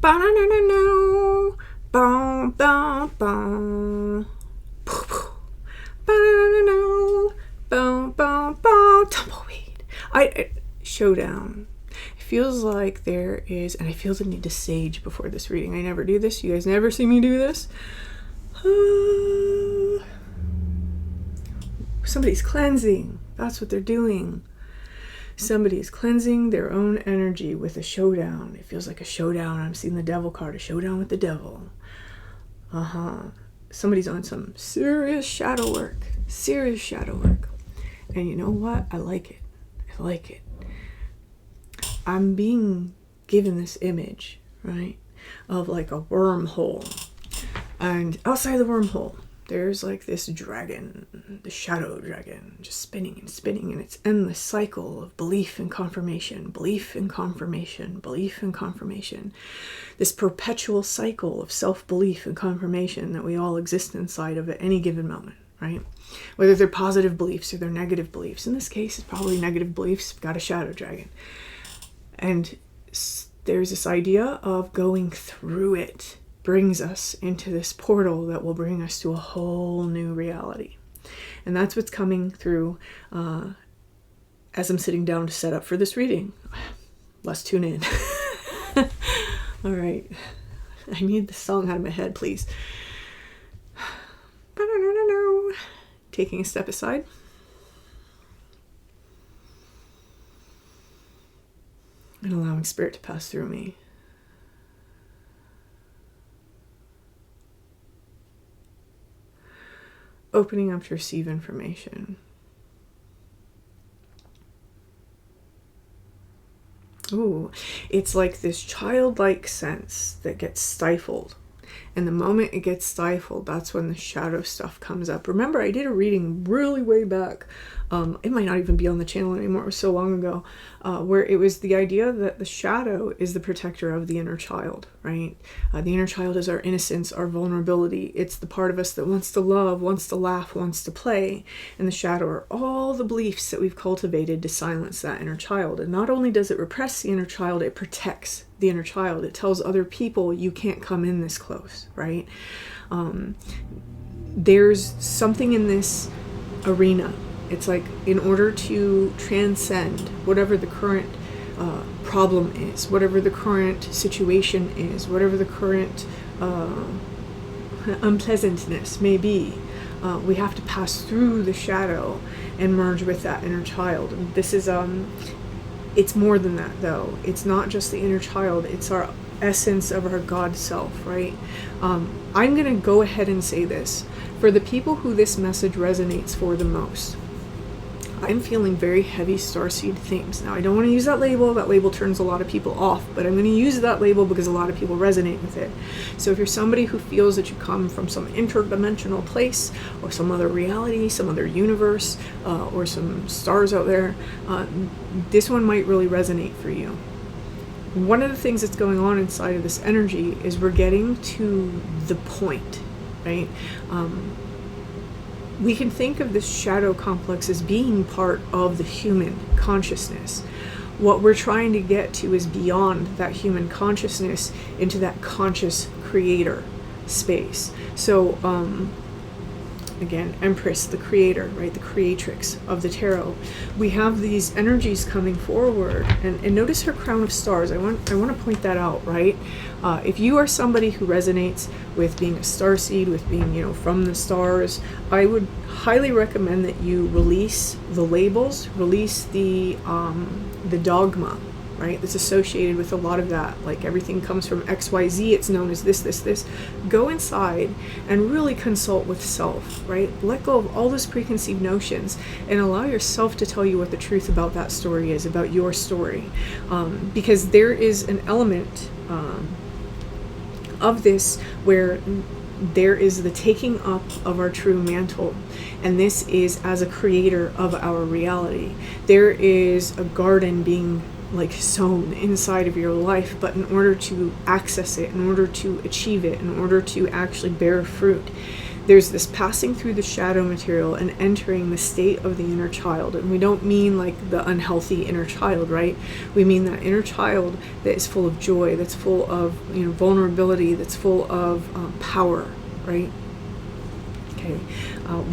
Ba-na-na-na-na. Bum, bum, bum. Ba-na-na-na. Bum, bum, bum. Tumbleweed. Showdown. It feels like there is, and I feel the need to sage before this reading. I never do this. You guys never see me do this. Somebody's cleansing. That's what they're doing. Somebody is cleansing their own energy with a showdown. It feels like a showdown. I'm seeing the devil card, a showdown with the devil. Somebody's on some serious shadow work. Serious shadow work. And you know what? I like it. I like it. I'm being given this image, right, of like a wormhole. And outside the wormhole, there's like this dragon, the shadow dragon, just spinning and spinning, and it's endless cycle of belief and confirmation, belief and confirmation, belief and confirmation. This perpetual cycle of self-belief and confirmation that we all exist inside of at any given moment, right? Whether they're positive beliefs or they're negative beliefs. In this case, it's probably negative beliefs. Got a shadow dragon. And there's this idea of going through it. Brings us into this portal that will bring us to a whole new reality. And that's what's coming through as I'm sitting down to set up for this reading. Let's tune in. All right. I need the song out of my head, please. Taking a step aside. And allowing spirit to pass through me. Opening up to receive information. Ooh, it's like this childlike sense that gets stifled. And the moment it gets stifled, that's when the shadow stuff comes up. Remember, I did a reading really way back. It might not even be on the channel anymore. It was so long ago. Where it was the idea that the shadow is the protector of the inner child, right? The inner child is our innocence, our vulnerability. It's the part of us that wants to love, wants to laugh, wants to play. And the shadow are all the beliefs that we've cultivated to silence that inner child. And not only does it repress the inner child, it protects the inner child. It tells other people you can't come in this close, right? There's something in this arena. It's like in order to transcend whatever the current problem is, whatever the current situation is, whatever the current unpleasantness may be, we have to pass through the shadow and merge with that inner child. And this is it's more than that, though. It's not just the inner child. It's our essence of our God self, right? I'm going to go ahead and say this. For the people who this message resonates for the most, I'm feeling very heavy starseed themes. Now, I don't want to use that label. That label turns a lot of people off, but I'm going to use that label because a lot of people resonate with it. So if you're somebody who feels that you come from some interdimensional place or some other reality, some other universe, or some stars out there, this one might really resonate for you. One of the things that's going on inside of this energy is we're getting to the point, right? We can think of this shadow complex as being part of the human consciousness. What we're trying to get to is beyond that human consciousness into that conscious creator space. So, again, Empress, the creator, right, the creatrix of the tarot. We have these energies coming forward, and notice her crown of stars. I want to point that out, right? If you are somebody who resonates with being a starseed, with being, from the stars, I would highly recommend that you release the labels, release the dogma, right, that's associated with a lot of that. Like everything comes from XYZ, it's known as this. Go inside and really consult with self, right? Let go of all those preconceived notions and allow yourself to tell you what the truth about that story is, about your story. Because there is an element of this where there is the taking up of our true mantle, and this is as a creator of our reality. There is a garden being sown inside of your life, but in order to access it, in order to achieve it, in order to actually bear fruit, there's this passing through the shadow material and entering the state of the inner child. And we don't mean like the unhealthy inner child, right? We mean that inner child that is full of joy, that's full of vulnerability, that's full of power, right? Okay.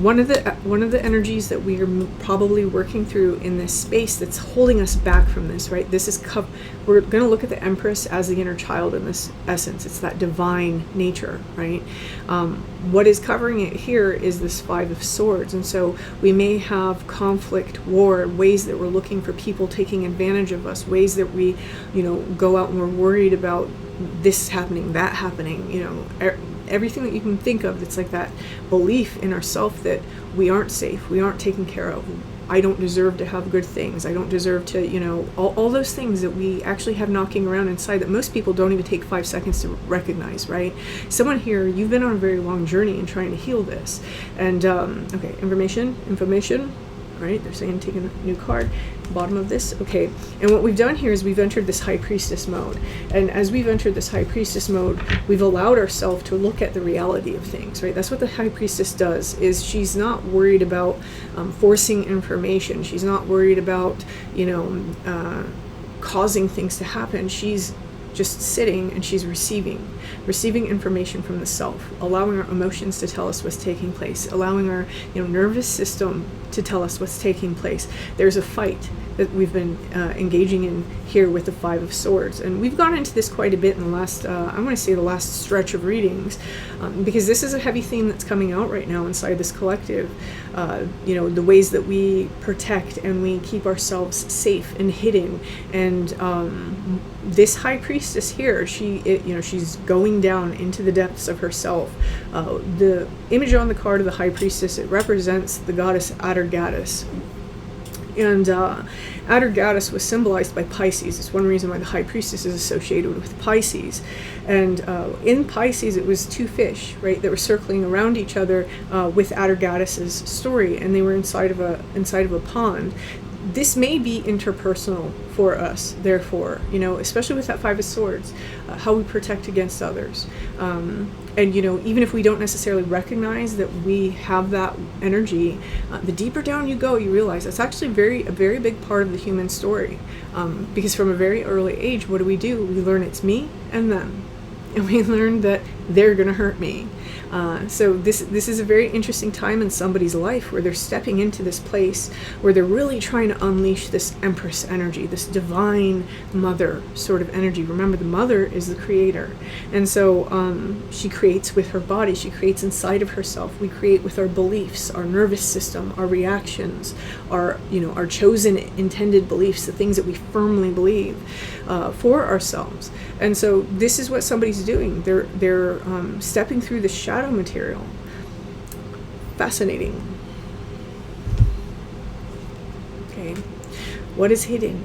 One of the energies that we are probably working through in this space that's holding us back from this, right? This is we're going to look at the Empress as the inner child in this essence. It's that divine nature, right? What is covering it here is this Five of Swords, and so we may have conflict, war, ways that we're looking for people taking advantage of us, ways that we, go out and we're worried about this happening, that happening, everything that you can think of that's like that belief in ourself that we aren't safe, we aren't taken care of, I don't deserve to have good things, I don't deserve to, all those things that we actually have knocking around inside that most people don't even take 5 seconds to recognize, right? Someone here, you've been on a very long journey in trying to heal this. And, okay, information, right? They're saying take a new card, bottom of this. Okay, and what we've done here is we've entered this High Priestess mode. And as we've entered this High Priestess mode, we've allowed ourselves to look at the reality of things, right? That's what the High Priestess does, is she's not worried about forcing information. She's not worried about, causing things to happen. She's just sitting and she's receiving information from the self, allowing our emotions to tell us what's taking place, allowing our nervous system to tell us what's taking place. There's a fight that we've been engaging in here with the Five of Swords, and we've gone into this quite a bit in the last I want to say the last stretch of readings, because this is a heavy theme that's coming out right now inside this collective. The ways that we protect and we keep ourselves safe and hidden, and this High Priestess here, she's going down into the depths of herself. The image on the card of the High Priestess, it represents the goddess Atargatis. And Atargatis was symbolized by Pisces. It's one reason why the High Priestess is associated with Pisces. And in Pisces, it was two fish, right, that were circling around each other with Atargatis's story, and they were inside of a pond. This may be interpersonal for us, therefore, especially with that Five of Swords, how we protect against others. And, even if we don't necessarily recognize that we have that energy, the deeper down you go, you realize that's actually a very big part of the human story. Because from a very early age, what do? We learn it's me and them. And we learn that they're going to hurt me. So this is a very interesting time in somebody's life where they're stepping into this place where they're really trying to unleash this Empress energy, this divine mother sort of energy. Remember, the mother is the creator. And so she creates with her body, she creates inside of herself. We create with our beliefs, our nervous system, our reactions, our chosen intended beliefs, the things that we firmly believe for ourselves. And so this is what somebody's doing. They're stepping through the shadow material. Fascinating. Okay, what is hidden?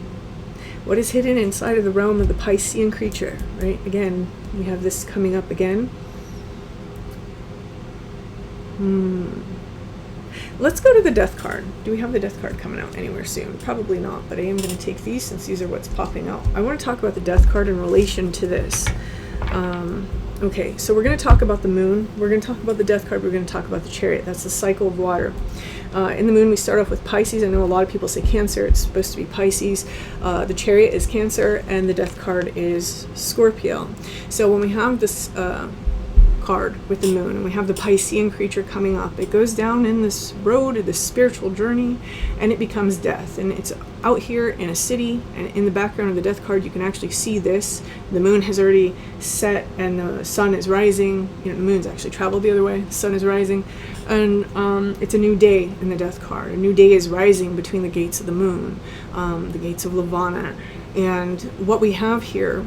What is hidden inside of the realm of the Piscean creature? Right. Again, we have this coming up again. Let's go to the Death card. Do we have the Death card coming out anywhere soon? Probably not, but I am going to take these since these are what's popping out. I want to talk about the Death card in relation to this. Okay, so we're going to talk about the Moon. We're going to talk about the Death card. We're going to talk about the Chariot. That's the cycle of water. In the Moon, we start off with Pisces. I know a lot of people say Cancer. It's supposed to be Pisces. The Chariot is Cancer, and the Death card is Scorpio. So when we have this card with the Moon and we have the Piscean creature coming up, it goes down in this road, this spiritual journey, and it becomes death. And it's out here in a city, and in the background of the Death card you can actually see this. The moon has already set and the sun is rising. The moon's actually traveled the other way. The sun is rising, and it's a new day in the Death card. A new day is rising between the gates of the moon, the gates of Lavana. And what we have here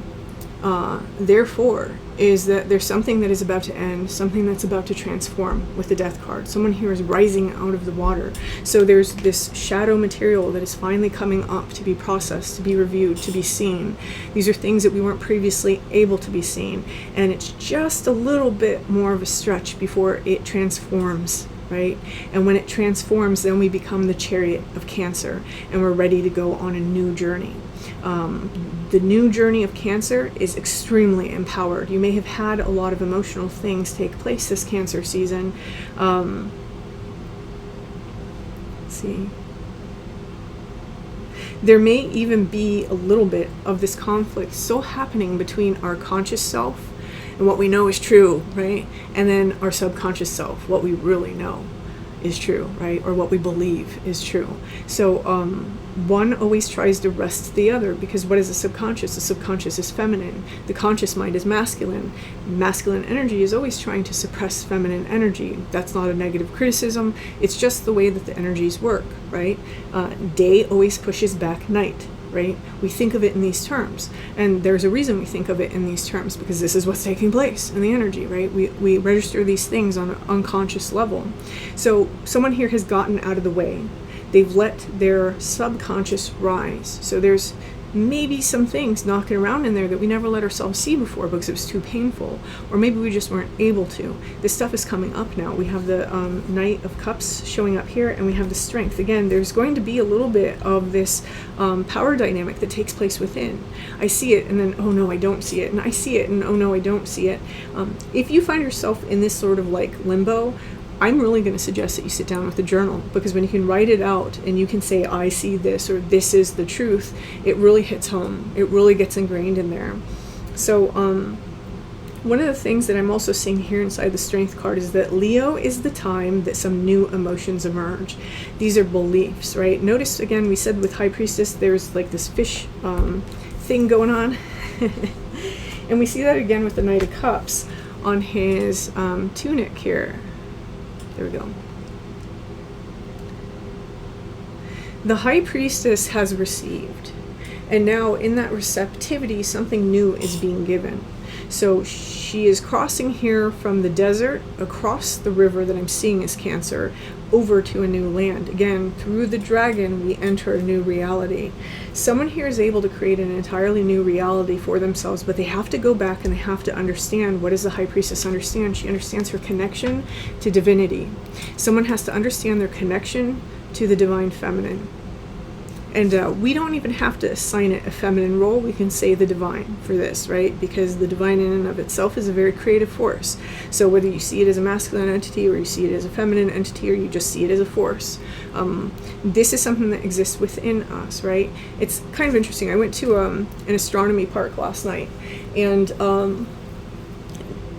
therefore is that there's something that is about to end, something that's about to transform with the Death card. Someone here is rising out of the water. So there's this shadow material that is finally coming up to be processed, to be reviewed, to be seen. These are things that we weren't previously able to be seen, and it's just a little bit more of a stretch before it transforms, right? And when it transforms, then we become the Chariot of Cancer, and we're ready to go on a new journey. the new journey of Cancer is extremely empowered. You may have had a lot of emotional things take place this Cancer season. Let's see. There may even be a little bit of this conflict still happening between our conscious self and what we know is true, right? And then our subconscious self, what we really know is true, right? Or what we believe is true. So one always tries to wrest the other, because what is the subconscious? The subconscious is feminine. The conscious mind is masculine. Masculine energy is always trying to suppress feminine energy. That's not a negative criticism. It's just the way that the energies work, right? Day always pushes back night, right? We think of it in these terms, and there's a reason we think of it in these terms, because this is what's taking place in the energy, right? We register these things on an unconscious level. So someone here has gotten out of the way. They've let their subconscious rise. So there's maybe some things knocking around in there that we never let ourselves see before because it was too painful, or maybe we just weren't able to. This stuff is coming up now. We have the Knight of Cups showing up here, and we have the Strength. Again, there's going to be a little bit of this power dynamic that takes place within. I see it, and then, oh no, I don't see it, and I see it, and oh no, I don't see it. If you find yourself in this sort of like limbo, I'm really going to suggest that you sit down with a journal, because when you can write it out and you can say, I see this, or this is the truth, it really hits home. It really gets ingrained in there. So one of the things that I'm also seeing here inside the Strength card is that Leo is the time that some new emotions emerge. These are beliefs, right? Notice, again, we said with High Priestess, there's like this fish thing going on. And we see that again with the Knight of Cups on his tunic here. There we go. The High Priestess has received, and now in that receptivity, something new is being given. So she is crossing here from the desert, across the river that I'm seeing as Cancer, over to a new land. Again, through the dragon, we enter a new reality. Someone here is able to create an entirely new reality for themselves, but they have to go back and they have to understand. What does the High Priestess understand? She understands her connection to divinity. Someone has to understand their connection to the divine feminine. And we don't even have to assign it a feminine role. We can say the divine for this, right? Because the divine in and of itself is a very creative force. So whether you see it as a masculine entity, or you see it as a feminine entity, or you just see it as a force, this is something that exists within us, right? It's kind of interesting. I went to an astronomy park last night, and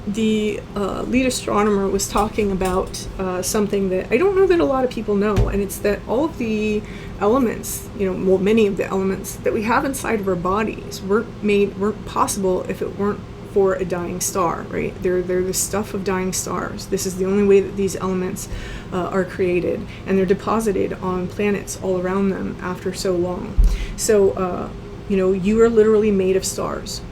the lead astronomer was talking about something that I don't know that a lot of people know, and it's that all of the elements, well, many of the elements that we have inside of our bodies weren't possible if it weren't for a dying star, right? They're the stuff of dying stars. This is the only way that these elements are created, and they're deposited on planets all around them after so long. So, you are literally made of stars.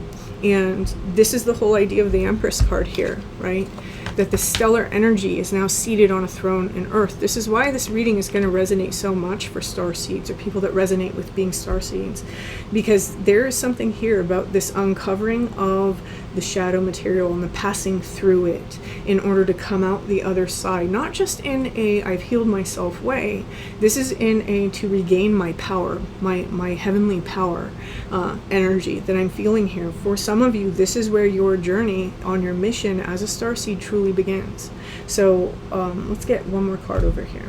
And this is the whole idea of the Empress card here, right? That the stellar energy is now seated on a throne in Earth. This is why this reading is going to resonate so much for starseeds, or people that resonate with being starseeds, because there is something here about this uncovering of the shadow material and the passing through it in order to come out the other side. Not just in a I've healed myself way. This is in a to regain my power, my heavenly power energy that I'm feeling here. For some of you, this is where your journey on your mission as a starseed truly begins. So let's get one more card over here.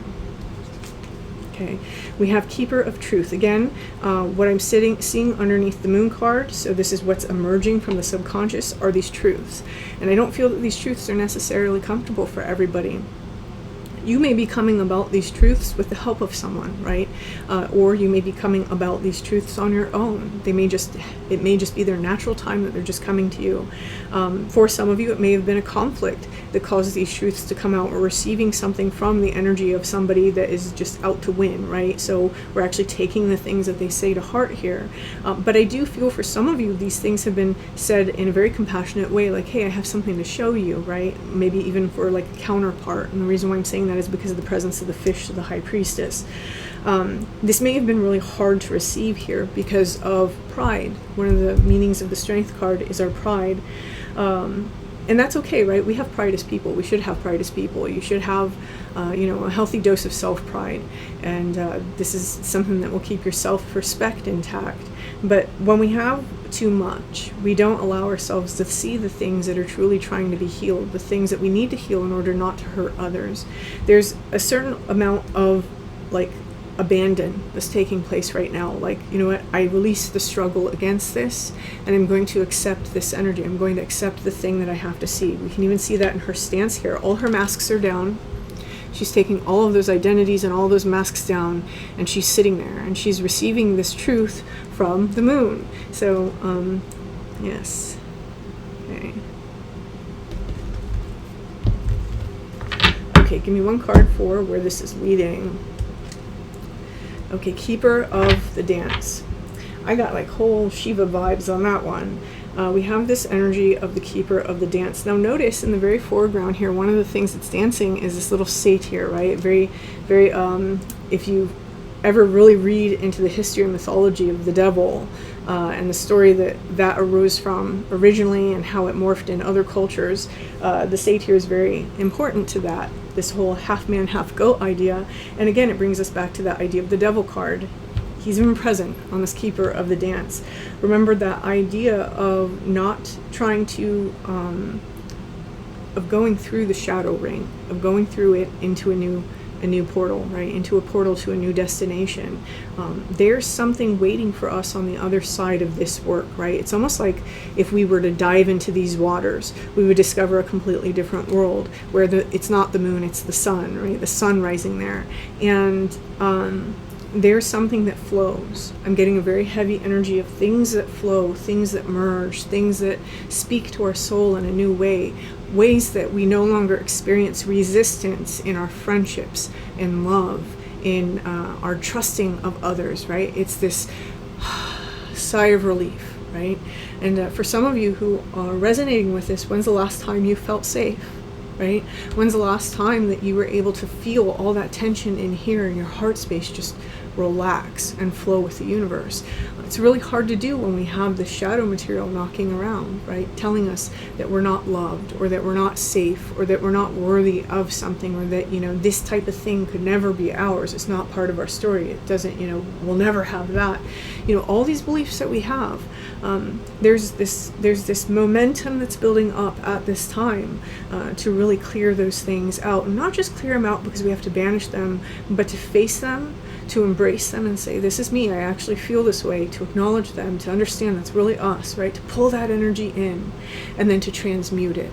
Okay, we have Keeper of Truth. Again, what I'm seeing underneath the Moon card, so this is what's emerging from the subconscious, are these truths. And I don't feel that these truths are necessarily comfortable for everybody. You may be coming about these truths with the help of someone, right? Or you may be coming about these truths on your own. It may just be their natural time that they're just coming to you. For some of you, it may have been a conflict that causes these truths to come out, or receiving something from the energy of somebody that is just out to win, right? So we're actually taking the things that they say to heart here. But I do feel for some of you, these things have been said in a very compassionate way, like, hey, I have something to show you, right? Maybe even for like a counterpart. And the reason why I'm saying that is because of the presence of the fish, the High Priestess. This may have been really hard to receive here because of pride. One of the meanings of the Strength card is our pride. And that's okay, right? We have pride as people. We should have pride as people. You should have, a healthy dose of self-pride. And this is something that will keep your self-respect intact. But when we have too much. We don't allow ourselves to see the things that are truly trying to be healed, the things that we need to heal in order not to hurt others. There's a certain amount of like abandon that's taking place right now. Like, you know what, I release the struggle against this, and I'm going to accept this energy. I'm going to accept the thing that I have to see. We can even see that in her stance here. All her masks are down. She's taking all of those identities and all those masks down, and she's sitting there, and she's receiving this truth from the moon. So, yes. Okay. Okay, give me one card for where this is leading. Okay, Keeper of the Dance. I got like whole Shiva vibes on that one. We have this energy of the Keeper of the Dance. Now notice in the very foreground here, one of the things that's dancing is this little satyr, right? Very, very, if you ever really read into the history and mythology of the devil, and the story that arose from originally and how it morphed in other cultures, the satyr is very important to that, this whole half man, half goat idea. And again, it brings us back to that idea of the devil card. He's even present on this Keeper of the Dance. Remember that idea of not trying to, of going through the shadow ring, of going through it into a new portal, right? Into a portal to a new destination. There's something waiting for us on the other side of this work, right? It's almost like if we were to dive into these waters, we would discover a completely different world where it's not the moon, it's the sun, right? The sun rising there. And there's something that flows. I'm getting a very heavy energy of things that flow, things that merge, things that speak to our soul in a new way, ways that we no longer experience resistance in our friendships, in love, in our trusting of others, right? It's this sigh of relief, right? And for some of you who are resonating with this, when's the last time you felt safe? Right? When's the last time that you were able to feel all that tension in here in your heart space just relax and flow with the universe? It's really hard to do when we have the shadow material knocking around, right? Telling us that we're not loved, or that we're not safe, or that we're not worthy of something, or that, you know, this type of thing could never be ours. It's not part of our story. It doesn't, you know, we'll never have that. You know, all these beliefs that we have, there's this momentum that's building up at this time to really clear those things out, and not just clear them out because we have to banish them, but to face them, to embrace them and say, this is me, I actually feel this way, to acknowledge them, to understand that's really us, right? To pull that energy in, and then to transmute it,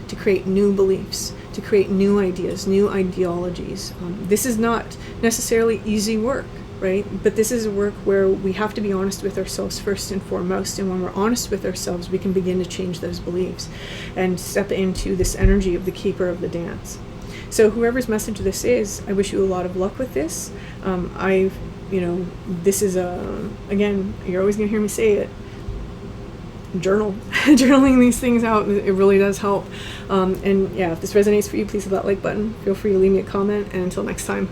to create new beliefs, to create new ideas, new ideologies. This is not necessarily easy work, right? But this is a work where we have to be honest with ourselves first and foremost. And when we're honest with ourselves, we can begin to change those beliefs and step into this energy of the Keeper of the Dance. So whoever's message this is, I wish you a lot of luck with this. This is again, you're always gonna hear me say it, journaling these things out, it really does help. And yeah, if this resonates for you, please hit that like button. Feel free to leave me a comment, and until next time.